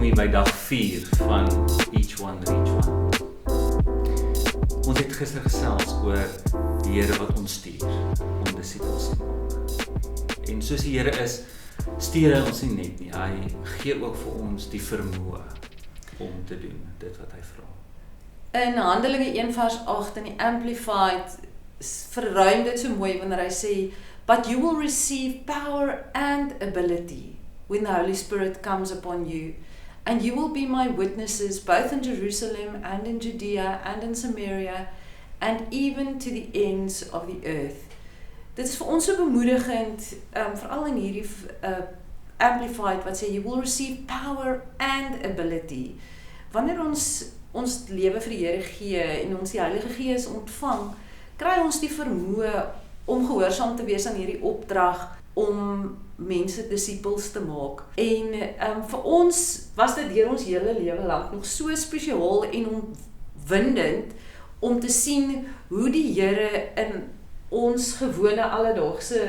hier by dag 4 van Each One Reach One. Ons het gister gesels oor die Here wat ons stuur om disippels te maak. En soos die Here is, stuur hy ons nie net nie, hy gee ook vir ons die vermoë om te doen dit wat hy vra. In Handelinge 1 vers 8 in die Amplified verruim dit so mooi wanneer hy sê, but you will receive power and ability when the Holy Spirit comes upon you, and you will be my witnesses both in Jerusalem and in Judea and in Samaria and even to the ends of the earth. Dit is vir ons so bemoedigend, veral in hierdie Amplified wat sê, you will receive power and ability. Wanneer ons lewe vir die Here gee en ons die Heilige Gees ontvang, kry ons die vermoë om gehoorsaam te wees aan hierdie opdrag om mense disippels te maak. En vir ons was dit deur ons hele lewe lank nog so spesiaal en opwindend om te sien hoe die Here in ons gewone alledaagse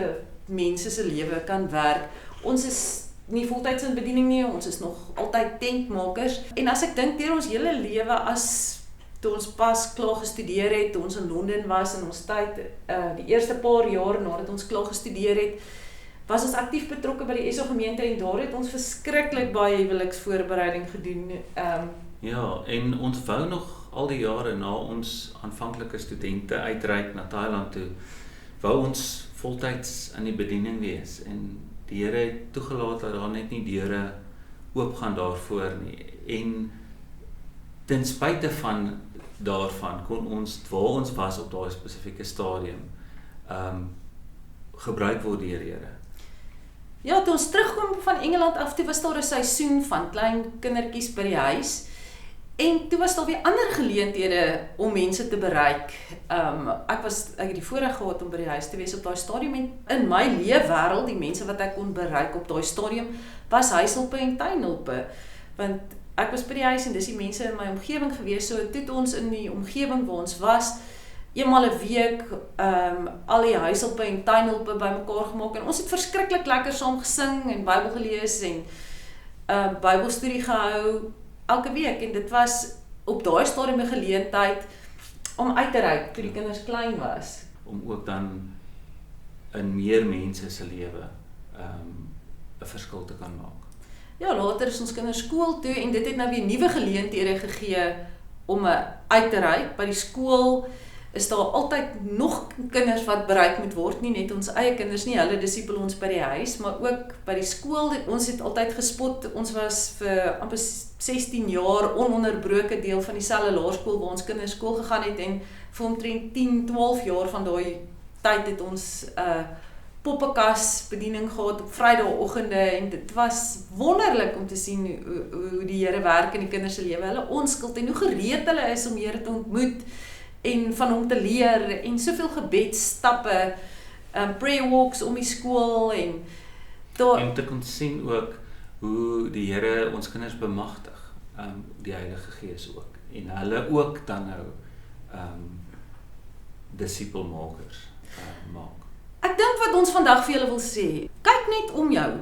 mense se lewe kan werk. Ons is nie voltyds in bediening nie, ons is nog altyd tentmakers. En as ek dink deur ons hele lewe, toe ons pas klaar gestudeer het, toe ons in Londen was in ons tyd, die eerste paar jaar nadat ons klaar gestudeer het, was ons aktief betrokke by die ESO gemeente en daar het ons verskriklik baie huweliksvoorbereiding gedoen. Ja, en ons wou nog al die jare na ons aanvanklike studente uitreik na Thailand toe, wou ons voltyds in die bediening wees en die Here het toegelaat dat daar net nie deure oopgaan daarvoor nie. En ten spyte van daarvan kon ons, waar ons was op daai spesifieke stadium, gebruik word deur die Here. Ja, toe ons terugkom van Engeland af, toe was daar 'n seisoen van klein kindertjies by die huis. En toe was daar weer ander geleenthede om mense te bereik. Ek het die voorreg gehad om by die huis te wees op daai stadium en in my leefwêreld, die mense wat ek kon bereik op daai stadium, was huishulpe en tuinhulpe. Want ek was by die huis en dis die mense in my omgewing gewees, so toe het ons in die omgewing waar ons was, eenmal 'n week al die huishulpe en tuinhulpe bymekaar gemaak en ons het verskriklik lekker saam gesing en Bybel gelees en Bybelstudie gehou elke week en dit was op daai stadium 'n geleentheid om uit te reik toe die kinders klein was. Om ook dan in meer mense se lewe 'n verskil te kan maak. Ja, later is ons kinders skool toe en dit het nou weer nuwe geleenthede gegee om uit te reik. By die skool is daar altyd nog kinders wat bereik moet word, nie net ons eie kinders nie, hulle disipel ons by die huis, maar ook by die skool, ons het altyd gespot, ons was vir amper 16 jaar ononderbroke deel van dieselfde laerskool waar ons kinders skool gegaan het en vir omtrent 10-12 jaar van daai tyd het ons poppekas bediening gehad op Vrydagoggende en dit was wonderlik om te sien hoe die Here werk in die kinders se lewe, hulle onskuld en hoe gereed hulle is om die Here te ontmoet en van hom te leer en soveel gebedsstappe, prayer walks om die skool en te kon sien ook hoe die Here ons kinders bemagtig, die Heilige Gees ook en hulle ook dan nou disipelmakers maak. Ek dink wat ons vandag vir julle wil sê, kyk net om jou.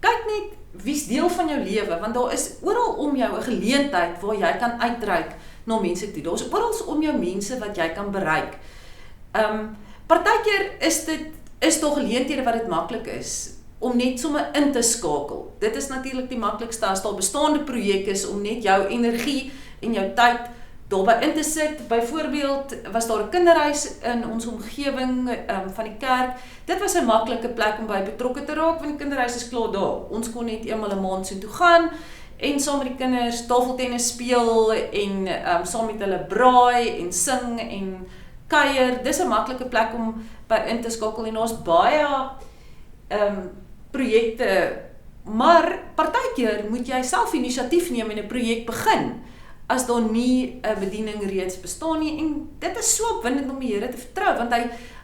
Kyk net wie's deel van jou lewe, want daar is oral om jou 'n geleentheid waar jy kan uitreik na mense toe. Daar's oral om jou mense wat jy kan bereik. Partykeer is daar geleenthede wat dit maklik is om net sommer in te skakel. Dit is natuurlik die maklikste as daar bestaande projek is om net jou energie en jou tyd daarby in te sit. Byvoorbeeld was daar 'n kinderhuis in ons omgewing van die kerk. Dit was 'n maklike plek om by betrokke te raak want die kinderhuis is klaar daar. Ons kon net eenmal 'n maand so toe gaan en saam met die kinders tafeltennis speel en saam met hulle braai en sing en kuier. Dis 'n maklike plek om by in te skakel en daar's baie projekte, maar partykeer moet jy self inisiatief neem en 'n projek begin as daar nie 'n bediening reeds bestaan nie en dit is so opwindend om die Here te vertrou want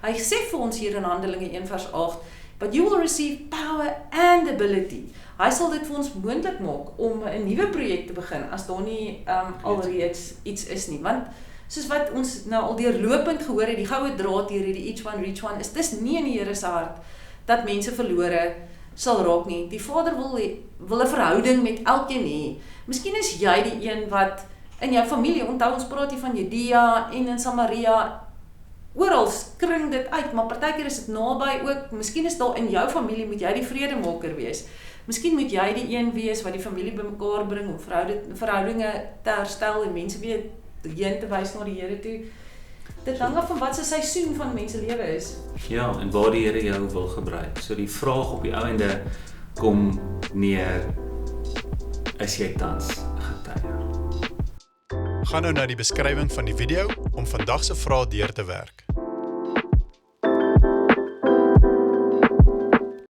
hy sê vir ons hier in Handelinge 1 vers 8, but you will receive power and ability. Hy sal dit vir ons moontlik maak om 'n nuwe projek te begin as daar nie alreeds iets is nie, want soos wat ons nou al deurlopend gehoor het, die goue draad hier, die Each One Reach One, is dis nie in die Here se hart dat mense verlore sal raak nie. Die Vader wil 'n verhouding met elkeen hê. Miskien is jy die een wat in jou familie, onthou ons praat hier van Judea en in Samaria, oral kring dit uit, maar partykeer is dit naby ook. Miskien is daar in jou familie, moet jy die vredemaker wees. Miskien moet jy die een wees wat die familie bymekaar bring om verhoudinge te herstel en mense weer heen te wys na die Here toe. Dit hang af van wat se seisoen van mense lewe is. Ja, en waar die Here jou wil gebruik. So die vraag op die einde kom neer, is jy tans 'n getuie? Gaan nou na die beskrywing van die video om vandag se vraag deur te werk.